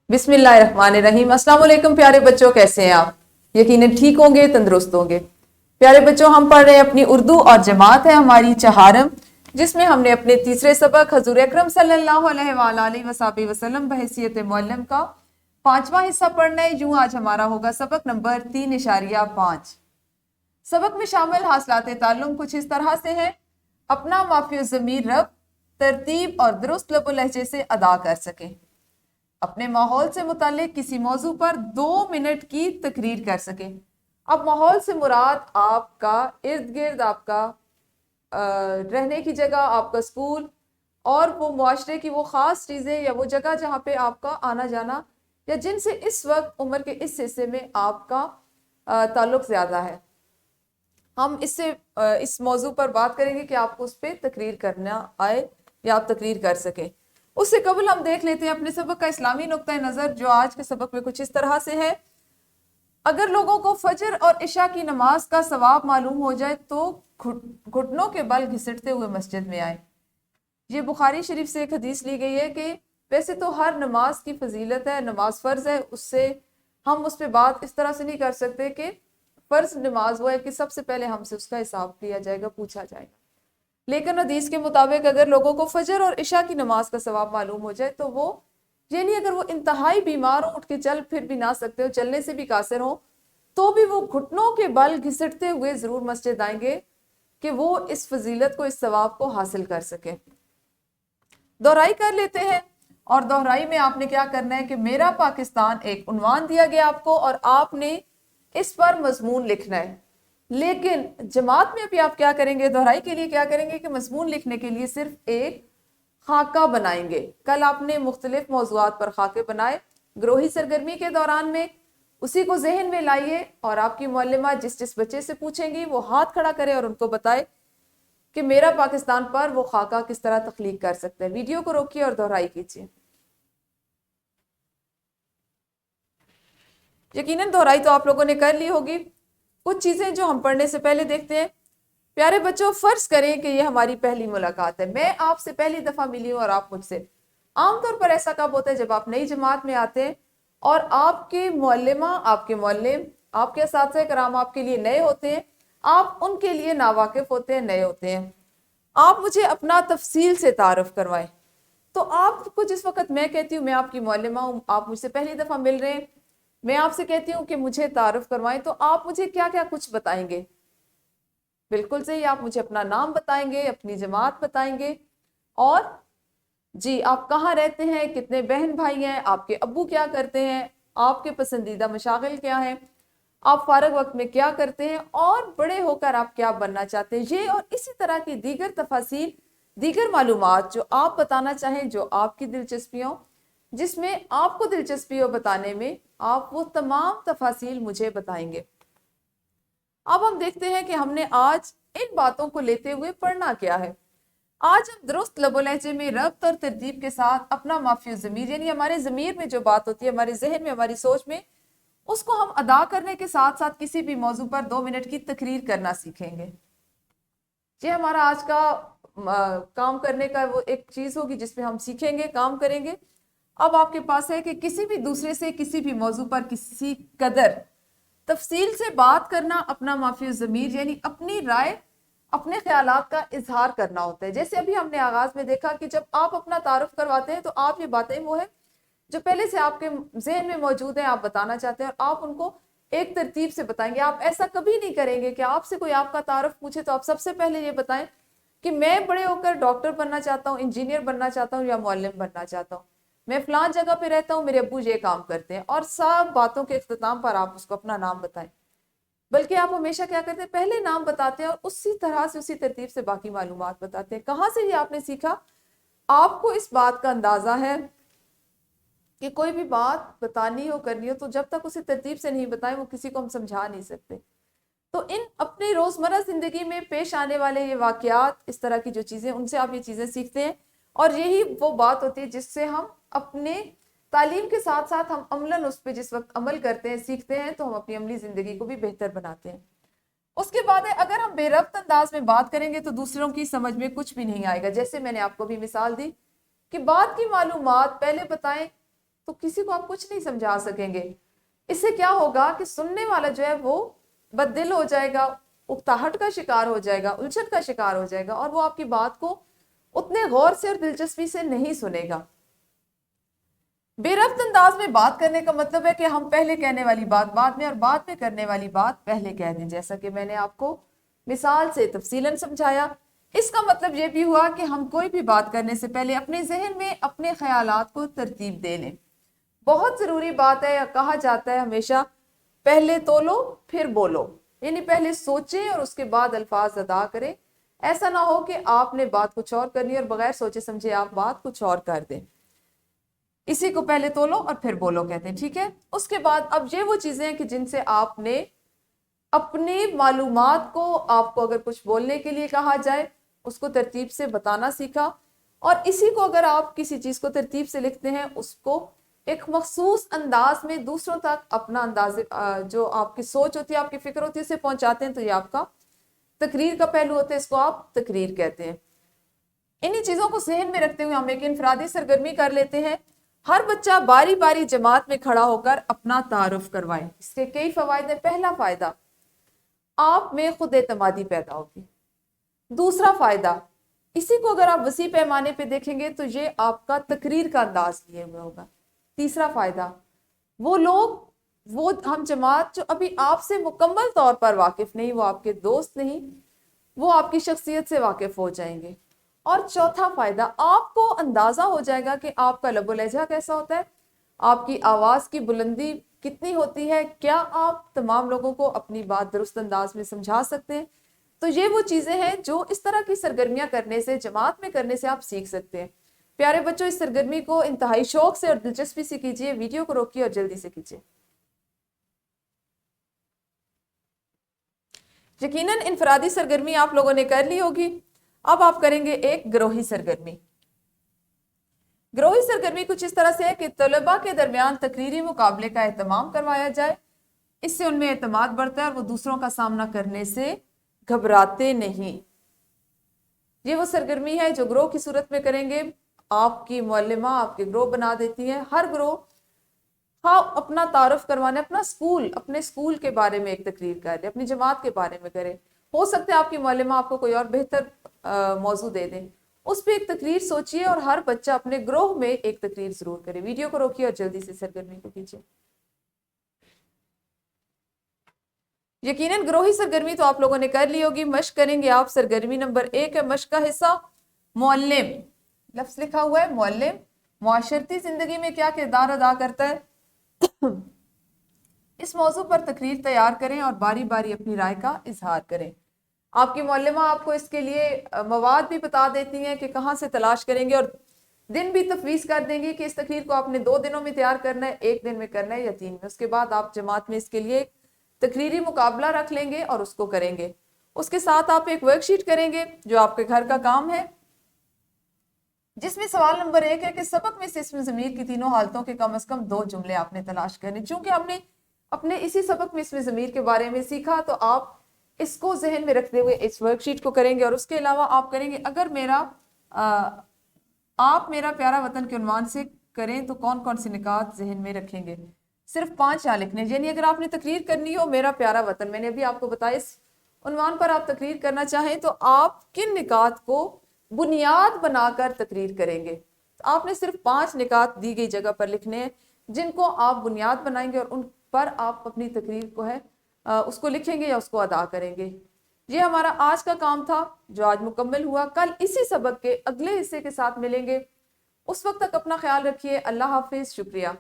बिस्मिल्लाहिर्रहमानिर्रहीम। अस्सलाम वालेकुम प्यारे बच्चों, कैसे हैं आप? यकीनन ठीक होंगे, तंदुरुस्त होंगे। प्यारे बच्चों, हम पढ़ रहे हैं अपनी उर्दू और जमात है हमारी चहारम, जिसमें हमने अपने तीसरे सबक हजूर अकरम सल्लल्लाहु अलैहि वसल्लम बहैसियत मुअल्लिम का पांचवा हिस्सा पढ़ना है। यूं आज हमारा होगा सबक नंबर 3.5। सबक में शामिल हासिलात ताल्लुम कुछ इस तरह से है: अपना माफी ज़मीर रब तरतीब और दुरुस्त लबो लहजे से अदा कर सकें, अपने माहौल से मुतालिक किसी मौजू पर 2 मिनट की तकरीर कर सकें। अब माहौल से मुराद आपका इर्द गिर्द, आपका रहने की जगह, आपका स्कूल और वो मुआशरे की वो ख़ास चीज़ें या वो जगह जहाँ पे आपका आना जाना या जिनसे इस वक्त उम्र के इस हिस्से में आपका ताल्लुक़ ज़्यादा है। हम इस मौजू पर बात करेंगे कि आपको उस पर तकरीर करना आए या आप तकरीर कर सकें। उससे कबल हम देख लेते हैं अपने सबक का इस्लामी नुक्ता नज़र, जो आज के सबक में कुछ इस तरह से है: अगर लोगों को फजर और इशा की नमाज का सवाब मालूम हो जाए तो घुटनों के बल घिसटते हुए मस्जिद में आए। ये बुखारी शरीफ से एक हदीस ली गई है कि वैसे तो हर नमाज की फजीलत है, नमाज फ़र्ज है, उससे हम उस पर बात इस तरह से नहीं कर सकते कि फ़र्ज नमाज वो है कि सबसे पहले हमसे उसका हिसाब लिया जाएगा, पूछा जाएगा। लेकिन हदीस के मुताबिक अगर लोगों को फजर और इशा की नमाज का सवाब मालूम हो जाए तो वो, यानी अगर वो इंतहाई बीमार हो, उठ के चल फिर भी ना सकते हो, चलने से भी कासिर हो, तो भी वो घुटनों के बल घिसटते हुए जरूर मस्जिद आएंगे कि वो इस फजीलत को, इस सवाब को हासिल कर सके। दोहराई कर लेते हैं, और दोहराई में आपने क्या करना है कि मेरा पाकिस्तान एक उन्वान दिया गया आपको और आपने इस पर मजमून लिखना है। लेकिन जमात में अभी आप क्या करेंगे, दोहराई के लिए क्या करेंगे कि मजमून लिखने के लिए सिर्फ एक खाका बनाएंगे। कल आपने मुख्तलिफ मौज़ूआत पर खाके बनाए, ग्रोही सरगर्मी के दौरान में उसी को जहन में लाइए और आपकी मुअल्लिमा जिस जिस बच्चे से पूछेंगी वो हाथ खड़ा करे और उनको बताए कि मेरा पाकिस्तान पर वो खाका किस तरह तख्लीक कर सकते हैं। वीडियो को रोकिए और दोहराई कीजिए। यकीनन दोहराई तो आप लोगों ने कर ली होगी। कुछ चीजें जो हम पढ़ने से पहले देखते हैं। प्यारे बच्चों, फर्ज करें कि ये हमारी पहली मुलाकात है, मैं आपसे पहली दफा मिली हूं और आप मुझसे। आमतौर पर ऐसा कब होता है, जब आप नई जमात में आते हैं और आपके मुअल्लिमा, आपके मुअल्लिम, आपके असातिज़ा कराम आपके लिए नए होते हैं, आप उनके लिए नावाकिफ होते हैं, नए होते हैं। आप मुझे अपना तफसील से तारुफ करवाएं। तो आपको जिस वक्त मैं कहती हूँ मैं आपकी मुअल्लिमा हूँ, आप मुझसे पहली दफा मिल रहे हैं, मैं आपसे कहती हूँ कि मुझे तारुफ करवाएं, तो आप मुझे क्या क्या कुछ बताएंगे? बिल्कुल सही, आप मुझे अपना नाम बताएंगे, अपनी जमात बताएंगे, और जी आप कहाँ रहते हैं, कितने बहन भाई हैं, आपके अब्बू क्या करते हैं, आपके पसंदीदा मशागिल क्या हैं, आप फारग वक्त में क्या करते हैं, और बड़े होकर आप क्या बनना चाहते हैं। ये और इसी तरह की दीगर तफासिल, दीगर मालूमात जो आप बताना चाहें, जो आपकी दिलचस्पी हो, जिसमें आपको दिलचस्पी हो बताने में, आप वो तमाम तफासिल मुझे बताएंगे। अब हम देखते हैं कि हमने आज इन बातों को लेते हुए पढ़ना क्या है। आज हम दुरुस्त लबो लहजे में रब्त और तरतीब के साथ अपना माफी ज़मीर, यानी हमारे ज़मीर में जो बात होती है, हमारे जहन में, हमारी सोच में, उसको हम अदा करने के साथ साथ किसी भी मौजू पर 2 मिनट की तकरीर करना सीखेंगे। ये हमारा आज का काम करने का वो एक चीज होगी जिसमें हम सीखेंगे, काम करेंगे। अब आपके पास है कि किसी भी दूसरे से किसी भी मौजू पर किसी कदर तफसील से बात करना, अपना माफी ज़मीर यानी अपनी राय, अपने ख्यालात का इजहार करना होता है। जैसे अभी हमने आगाज में देखा कि जब आप अपना तारुफ करवाते हैं तो आप ये बातें वो है जो पहले से आपके जहन में मौजूद है, आप बताना चाहते हैं और आप उनको एक तरतीब से बताएंगे। आप ऐसा कभी नहीं करेंगे कि आपसे कोई आपका तारुफ पूछे तो आप सबसे पहले ये बताएं कि मैं बड़े होकर डॉक्टर बनना चाहता हूँ, इंजीनियर बनना चाहता हूँ या मुअल्लिम बनना चाहता हूँ, मैं फलान जगह पे रहता हूँ, मेरे अब्बू ये काम करते हैं, और सब बातों के इख्तिताम पर आप उसको अपना नाम बताएं। बल्कि आप हमेशा क्या करते हैं, पहले नाम बताते हैं और उसी तरह से, उसी तरतीब से बाकी मालूमात बताते हैं। कहाँ से ये आपने सीखा? आपको इस बात का अंदाजा है कि कोई भी बात बतानी हो, करनी हो, तो जब तक उसे तरतीब से नहीं बताएं वो किसी को हम समझा नहीं सकते। तो इन अपनी रोजमर्रा जिंदगी में पेश आने वाले ये वाकयात, इस तरह की जो चीजें, उनसे आप ये चीजें सीखते हैं, और यही वो बात होती है जिससे हम अपने तालीम के साथ साथ हम अमलन उस पर जिस वक्त अमल करते हैं, सीखते हैं, तो हम अपनी अमली जिंदगी को भी बेहतर बनाते हैं। उसके बाद है, अगर हम बेरब्त अंदाज में बात करेंगे तो दूसरों की समझ में कुछ भी नहीं आएगा। जैसे मैंने आपको भी मिसाल दी कि बात की मालूमात पहले बताएं तो किसी को आप कुछ नहीं समझा सकेंगे। इससे क्या होगा कि सुनने वाला जो है वो बददिल हो जाएगा, उकताहट का शिकार हो जाएगा, उलझन का शिकार हो जाएगा, और वो आपकी बात को उतने गौर से और दिलचस्पी से नहीं सुनेगा। बेरब्त अंदाज में बात करने का मतलब है कि हम पहले कहने वाली बात बाद में और बाद में करने वाली बात पहले कह दें, जैसा कि मैंने आपको मिसाल से तफसीलन समझाया। इसका मतलब यह भी हुआ कि हम कोई भी बात करने से पहले अपने जहन में अपने ख्यालात को तरतीब दे लें। बहुत जरूरी बात है, कहा जाता है हमेशा, पहले तोलो फिर बोलो, यानी पहले सोचें और उसके बाद अल्फाज अदा करें। ऐसा ना हो कि आपने बात कुछ और करनी और बगैर सोचे समझे आप बात कुछ और कर दें। इसी को पहले तोलो और फिर बोलो कहते हैं, ठीक है। उसके बाद अब ये वो चीजें हैं कि जिनसे आपने अपनी मालूमात को, आपको अगर कुछ बोलने के लिए कहा जाए उसको तरतीब से बताना सीखा, और इसी को अगर आप किसी चीज को तरतीब से लिखते हैं उसको एक मखसूस अंदाज में दूसरों तक अपना अंदाज, जो आपकी सोच होती है, आपकी फिक्र होती है, उसे पहुंचाते हैं, तो ये आपका तकरीर का पहलू होता है, इसको आप तकरीर कहते हैं। इन्हीं चीजों को जहन में रखते हुए हम एक इनफरादी सरगर्मी कर लेते हैं। हर बच्चा बारी बारी जमात में खड़ा होकर अपना तारुफ करवाए। इसके कई फवायद हैं। पहला फायदा, आप में खुद एतमादी पैदा होगी। दूसरा फायदा, इसी को अगर आप वसी पैमाने पे देखेंगे तो ये आपका तकरीर का अंदाज लिए हुए होगा। तीसरा फायदा, वो लोग, वो हम जमात जो अभी आपसे मुकम्मल तौर पर वाकिफ नहीं, वो आपके दोस्त नहीं, वो आपकी शख्सियत से वाकिफ हो जाएंगे। और चौथा फायदा, आपको अंदाजा हो जाएगा कि आपका लबो लहजा कैसा होता है, आपकी आवाज की बुलंदी कितनी होती है, क्या आप तमाम लोगों को अपनी बात दुरुस्त अंदाज में समझा सकते हैं। तो ये वो चीजें हैं जो इस तरह की सरगर्मियां करने से, जमात में करने से आप सीख सकते हैं। प्यारे बच्चों, इस सरगर्मी को इंतहाई शौक से और दिलचस्पी से कीजिए। वीडियो को रोकिए और जल्दी से कीजिए। यकीनन इनफरादी सरगर्मी आप लोगों ने कर ली होगी। अब आप करेंगे एक गिरोही सरगर्मी। गिरोही सरगर्मी कुछ इस तरह से है कि तलबा के दरमियान तकरीरी मुकाबले का एहतमाम करवाया जाए। इससे उनमें एतमाद बढ़ता है और वो दूसरों का सामना करने से घबराते नहीं। ये वो सरगर्मी है जो ग्रोह की सूरत में करेंगे। आपकी मुअल्लिमा आपके ग्रोह बना देती है। हर ग्रोह हाँ अपना तारुफ करवाने, अपना स्कूल, अपने स्कूल के बारे में एक तकरीर करे, अपनी जमात के बारे में करे। हो सकता है आपकी मुअल्लिमा आपको कोई और बेहतर मौजू दे दें, उस पर एक तकरीर सोचिए और हर बच्चा अपने ग्रोह में एक तकरीर जरूर करे। वीडियो को रोकिए और जल्दी से सरगर्मी को कीजिए। यकीनन ग्रोही सरगर्मी तो आप लोगों ने कर ली होगी। मश्क करेंगे आप। सरगर्मी नंबर 1 है मश्क का हिस्सा, मुअल्लिम। लफ्ज लिखा हुआ है मुअल्लिम। मुआशरती जिंदगी में क्या किरदार अदा करता है, इस मौजू पर तकरीर तैयार करें और बारी बारी अपनी राय का इजहार करें। आपकी मुअल्लिमा आपको इसके लिए मवाद भी बता देती हैं कि कहाँ से तलाश करेंगे, और दिन भी तफवीज कर देंगी कि इस तकरीर को आपने 2 दिनों में तैयार करना है, 1 दिन में करना है या 3 में। उसके बाद आप जमात में इसके लिए तकरीरी मुकाबला रख लेंगे और उसको करेंगे। उसके साथ आप एक वर्कशीट करेंगे जो आपके घर का काम है, जिसमें सवाल नंबर 1 है कि सबक में से इसमें ज़मीर की तीनों हालतों के कम से कम 2 जुमले आपने तलाश करने। चूंकि हमने अपने इसी सबक में इसमें ज़मीर के बारे में सीखा, तो आप इसको जहन में रखते हुए इस वर्कशीट को करेंगे। और उसके अलावा आप करेंगे, अगर आप मेरा प्यारा वतन के उन्वान से करें तो कौन कौन से निकात जहन में रखेंगे। सिर्फ 5 यहाँ लिखने। यानी अगर आपने तकरीर करनी हो मेरा प्यारा वतन, मैंने अभी आपको बताया, इस उन्वान पर आप तकरीर करना चाहें तो आप किन निकात को बुनियाद बनाकर तकरीर करेंगे। तो आपने सिर्फ 5 निकात दी गई जगह पर लिखने हैं, जिनको आप बुनियाद बनाएंगे और उन पर आप अपनी तकरीर को है उसको लिखेंगे या उसको अदा करेंगे। ये हमारा आज का काम था जो आज मुकम्मल हुआ। कल इसी सबक के अगले हिस्से के साथ मिलेंगे। उस वक्त तक अपना ख्याल रखिए। अल्लाह हाफिज। शुक्रिया।